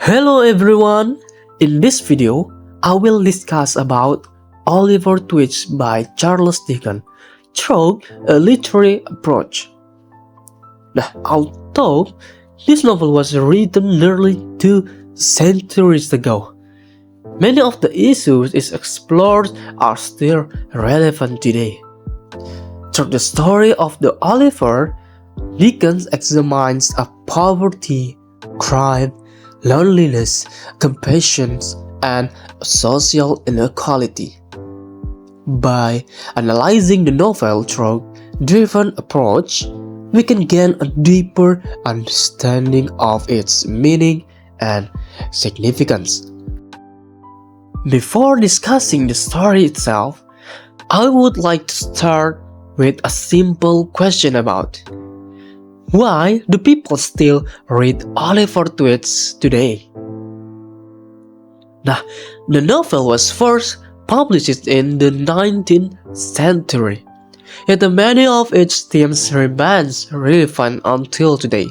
Hello everyone! In this video, I will discuss about Oliver Twist by Charles Dickens through a literary approach. Although this novel was written nearly 2 centuries ago, many of the issues it explored are still relevant today. Through the story of the Oliver, Dickens examines poverty, crime, loneliness, compassion, and social inequality. By analyzing the novel through a different approach, we can gain a deeper understanding of its meaning and significance. Before discussing the story itself, I would like to start with a simple question about why do people still read Oliver Twist today? The novel was first published in the 19th century, yet many of its themes remain relevant until today,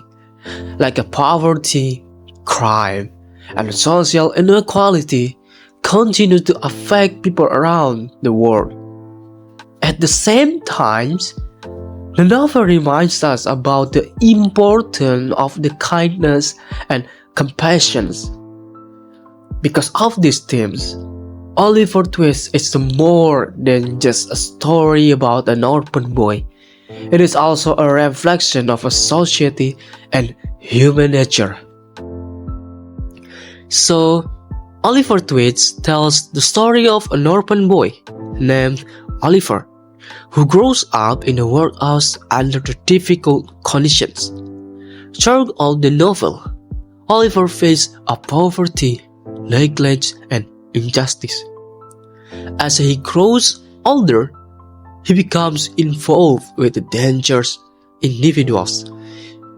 like poverty, crime, and social inequality continue to affect people around the world. At the same time, the novel reminds us about the importance of the kindness and compassion. Because of these themes, Oliver Twist is more than just a story about an orphan boy. It is also a reflection of a society and human nature. So, Oliver Twist tells the story of an orphan boy named Oliver, who grows up in a workhouse under the difficult conditions. Throughout the novel, Oliver faces poverty, neglect, and injustice. As he grows older, he becomes involved with dangerous individuals,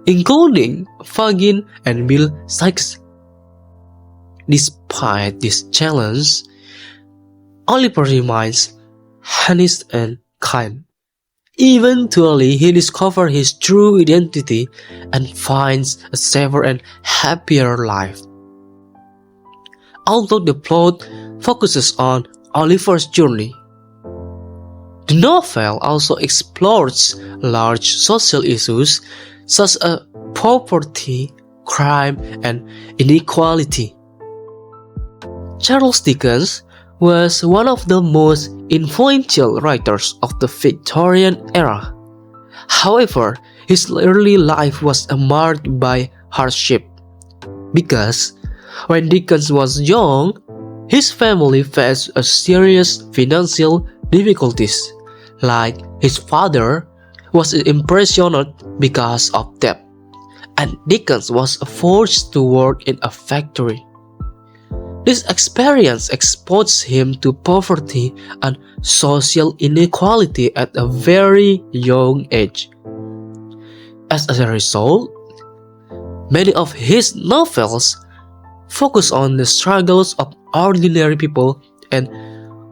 including thugging and mill cycles. Despite this challenge, Oliver remains honest and kind. Eventually, he discovers his true identity and finds a safer and happier life. Although the plot focuses on Oliver's journey, the novel also explores large social issues such as poverty, crime, and inequality. Charles Dickens was one of the most influential writers of the Victorian era. However, his early life was marked by hardship, because when Dickens was young, his family faced a serious financial difficulties, like his father was imprisoned because of debt, and Dickens was forced to work in a factory. This experience exposed him to poverty and social inequality at a very young age. As a result, many of his novels focus on the struggles of ordinary people and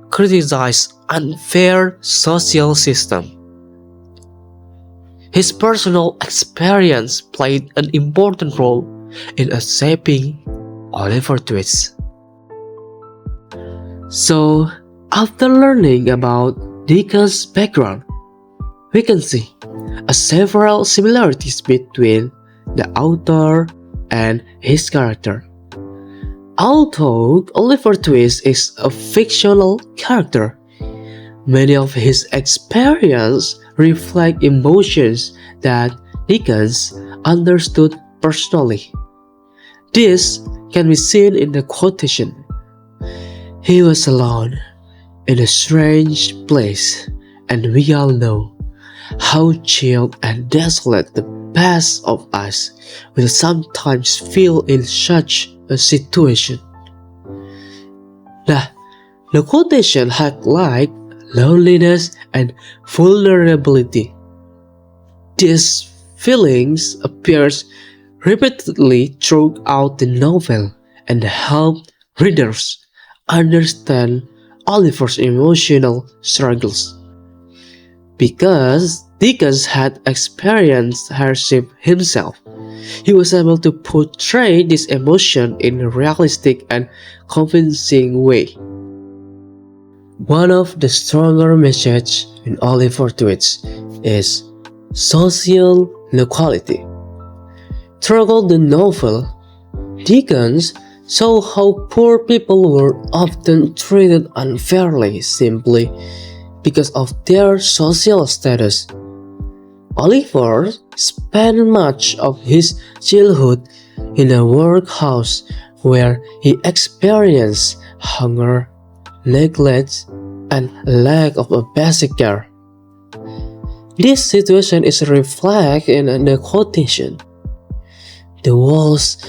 criticize unfair social systems. His personal experience played an important role in shaping Oliver Twist. So, after learning about Dickens' background, we can see several similarities between the author and his character. Although Oliver Twist is a fictional character, many of his experiences reflect emotions that Dickens understood personally. This can be seen in the quotation, "He was alone in a strange place, and we all know how chilled and desolate the best of us will sometimes feel in such a situation." The quotation highlights loneliness and vulnerability. These feelings appear repeatedly throughout the novel and help readers understand Oliver's emotional struggles. Because Dickens had experienced hardship himself, He was able to portray this emotion in a realistic and convincing way. One of the stronger messages in Oliver Twist is social inequality. Throughout the novel, Dickens saw how poor people were often treated unfairly simply because of their social status. Oliver spent much of his childhood in a workhouse where he experienced hunger, neglect, and lack of a basic care. This situation is reflected in the quotation. The walls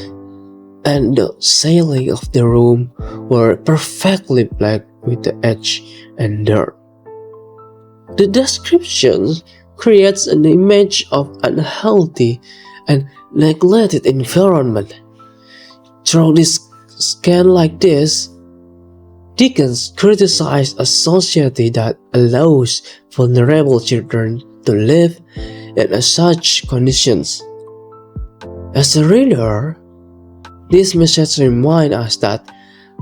and the ceiling of the room were perfectly black with the ash and dirt. The description creates an image of unhealthy and neglected environment. Through this scan like this, Dickens criticized a society that allows vulnerable children to live in such conditions. As a reader, this message reminds us that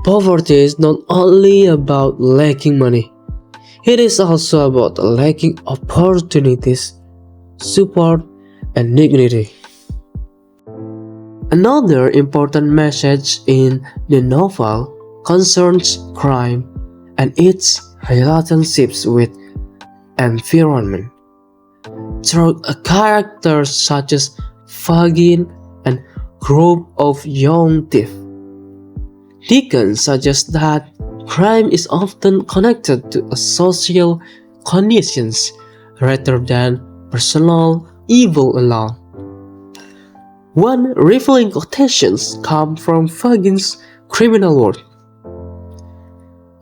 poverty is not only about lacking money, it is also about lacking opportunities, support, and dignity. Another important message in the novel concerns crime and its relationships with environment. Through characters such as Fagin and group of young thieves, Dickens suggests that crime is often connected to social conditions rather than personal evil alone. One revealing quotation comes from Fagin's criminal world.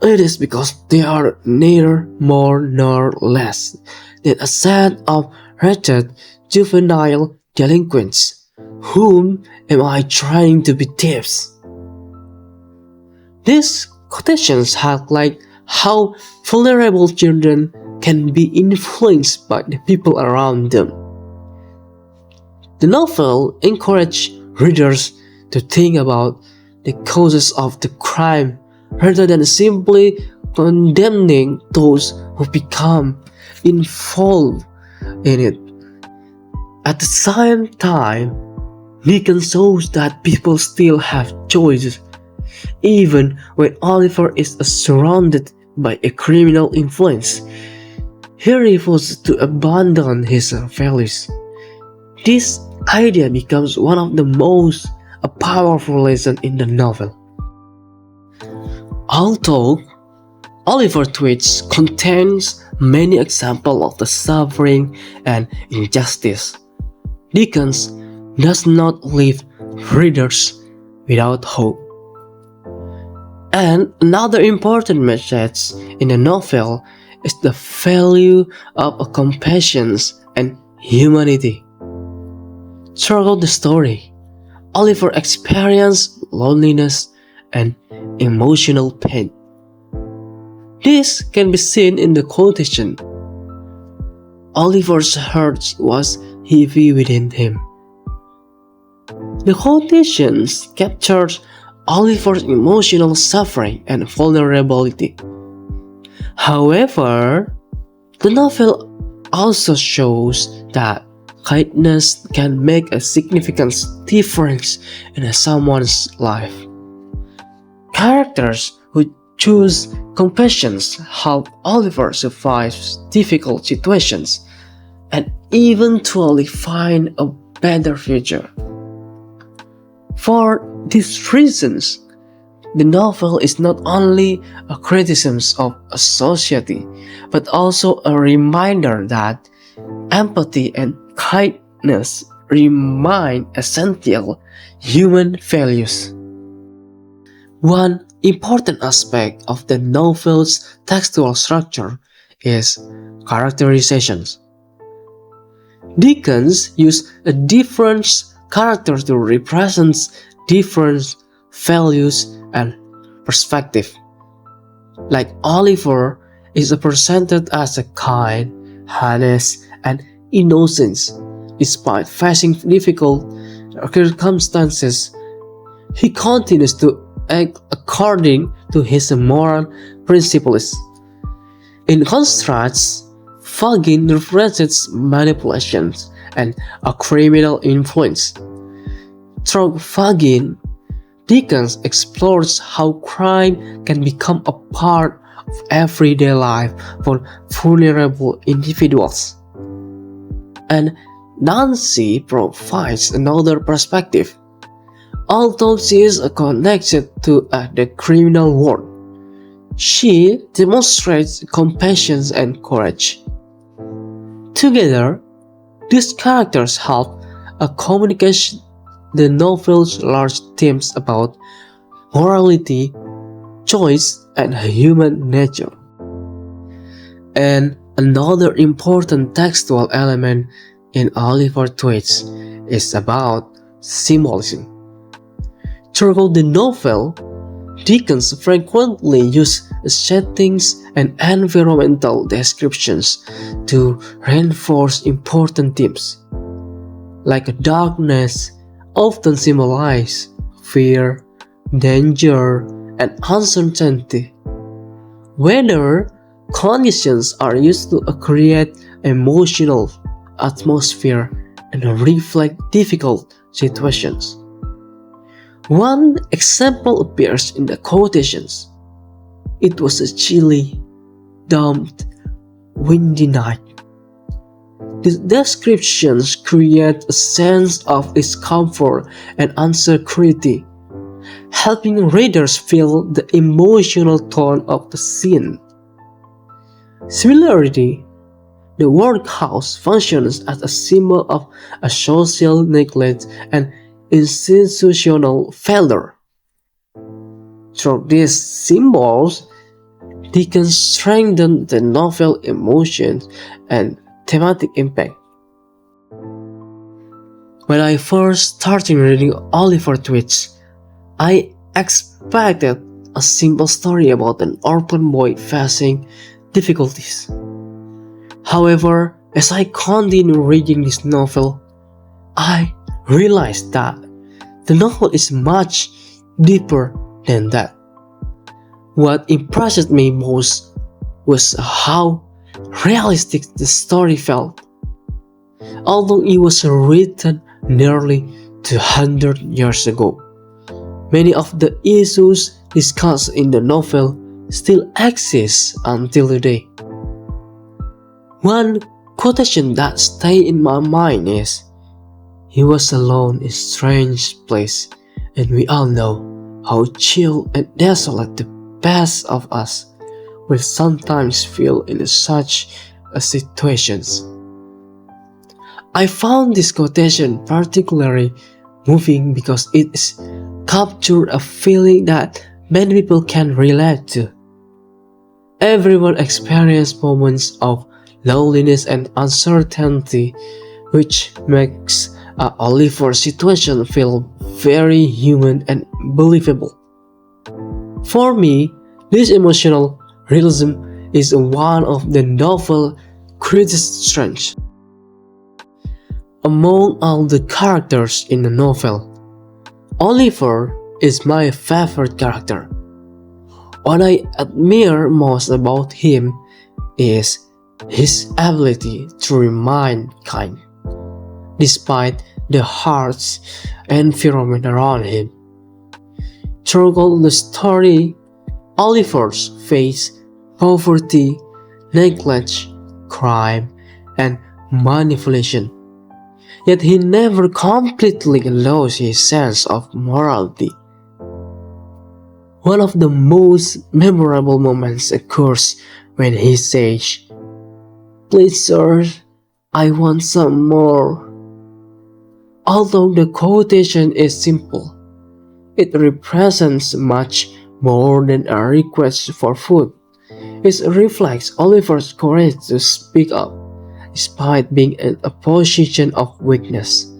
It is because they are neither more nor less than a set of wretched juvenile delinquents. Whom am I trying to be thieves? These quotations highlight how vulnerable children can be influenced by the people around them. The novel encourages readers to think about the causes of the crime rather than simply condemning those who become involved in it. At the same time, Dickens shows that people still have choices, even when Oliver is surrounded by a criminal influence. He refuses to abandon his values. This idea becomes one of the most powerful lessons in the novel. Although Oliver Twist contains many examples of the suffering and injustice, Dickens does not leave readers without hope. And another important message in the novel is the value of compassion and humanity. Throughout the story, Oliver experienced loneliness and emotional pain. This can be seen in the quotation, Oliver's heart was heavy within him. The quotations captures Oliver's emotional suffering and vulnerability. However, the novel also shows that kindness can make a significant difference in someone's life. Characters who choose compassion help Oliver survive difficult situations and eventually find a better future. For these reasons, the novel is not only a criticism of a society, but also a reminder that empathy and kindness remain essential human values. One important aspect of the novel's textual structure is characterizations. Dickens used a different characters to represent different values and perspectives. Like Oliver is presented as a kind, honest, and innocent, despite facing difficult circumstances, he continues to act according to his moral principles. In contrast, Fagin represents manipulations and a criminal influence. Through Fagin, Dickens explores how crime can become a part of everyday life for vulnerable individuals. And Nancy provides another perspective. Although she is connected to the criminal world, she demonstrates compassion and courage. Together, these characters help communicate the novel's large themes about morality, choice, and human nature. And another important textual element in Oliver Twist is about symbolism. Throughout the novel, Dickens frequently uses settings and environmental descriptions to reinforce important themes, like darkness often symbolize fear, danger, and uncertainty. Weather conditions are used to create emotional atmosphere and reflect difficult situations. One example appears in the quotations. It was a chilly, damp, windy night. These descriptions create a sense of discomfort and uncertainty, helping readers feel the emotional tone of the scene. Similarly, the workhouse functions as a symbol of a social neglect and institutional failure. Through these symbols, Dickens strengthened the novel's emotions and thematic impact. When I first started reading Oliver Twist, I expected a simple story about an orphan boy facing difficulties. However, as I continued reading this novel, I realized that the novel is much deeper than that. What impressed me most was how realistic the story felt. Although it was written nearly 200 years ago, many of the issues discussed in the novel still exist until today. One quotation that stays in my mind is, "He was alone in a strange place, and we all know how chill and desolate the best of us will sometimes feel in such situations." I found this quotation particularly moving because it captured a feeling that many people can relate to. Everyone experiences moments of loneliness and uncertainty, which makes Oliver's situation feel very human and believable. For me, this emotional realism is one of the novel's greatest strengths. Among all the characters in the novel, Oliver is my favorite character. What I admire most about him is his ability to remain kind, despite the harsh environment around him. Throughout the story, Oliver faces poverty, neglect, crime, and manipulation. Yet he never completely loses his sense of morality. One of the most memorable moments occurs when he says, "Please, sir, I want some more." Although the quotation is simple, it represents much more than a request for food. It reflects Oliver's courage to speak up, despite being in a position of weakness.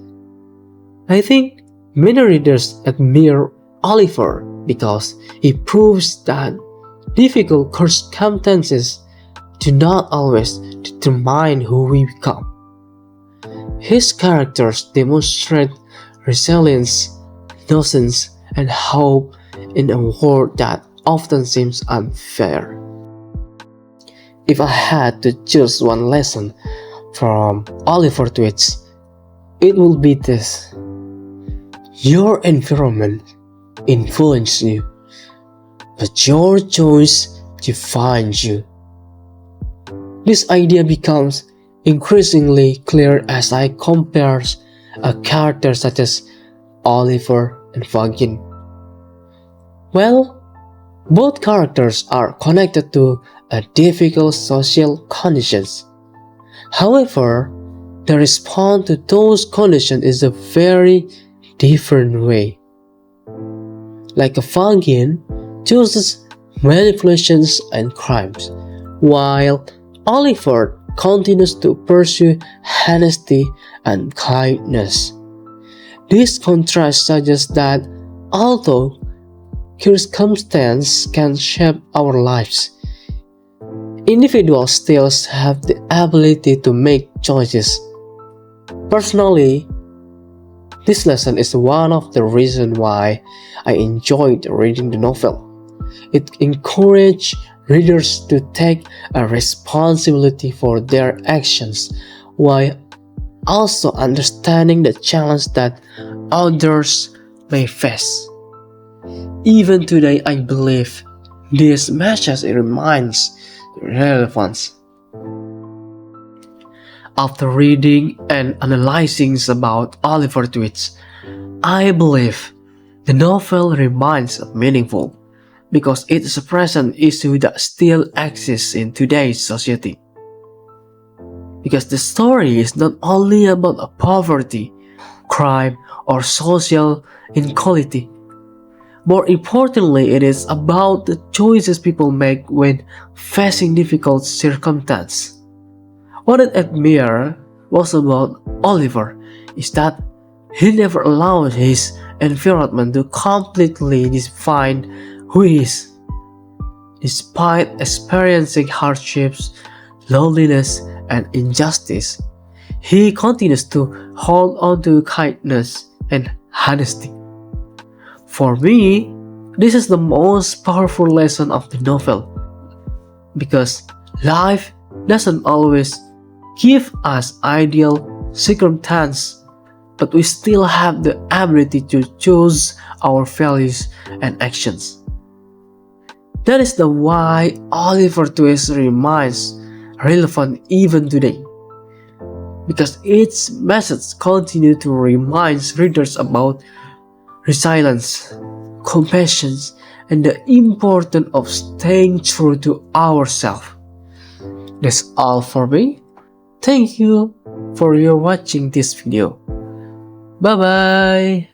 I think many readers admire Oliver because he proves that difficult circumstances do not always determine who we become. His characters demonstrate resilience, innocence, and hope in a world that often seems unfair. If I had to choose one lesson from Oliver Twist, it would be this: your environment influences you, but your choice defines you. This idea becomes increasingly clear as I compare a character such as Oliver and Fagin. Well, both characters are connected to a difficult social conditions. However, the response to those conditions is a very different way. Like a Fagin chooses manipulations and crimes, while Oliver continues to pursue honesty and kindness. This contrast suggests that although circumstances can shape our lives, individuals still have the ability to make choices. Personally, this lesson is one of the reasons why I enjoyed reading the novel. It encouraged readers to take a responsibility for their actions while also understanding the challenge that others may face. Even today, I believe this message remains relevant. After reading and analyzing about Oliver Twist, I believe the novel remains meaningful because it is a present issue that still exists in today's society. Because the story is not only about poverty, crime, or social inequality. More importantly, it is about the choices people make when facing difficult circumstances. What I admire most about Oliver is that he never allowed his environment to completely define who he is. Despite experiencing hardships, loneliness, and injustice, he continues to hold on to kindness and honesty. For me, this is the most powerful lesson of the novel because life doesn't always give us ideal circumstances, but we still have the ability to choose our values and actions. That is the why Oliver Twist remains relevant even today, because its message continue to remind readers about resilience, compassion, and the importance of staying true to ourselves. That's all for me. Thank you for your watching this video. Bye bye.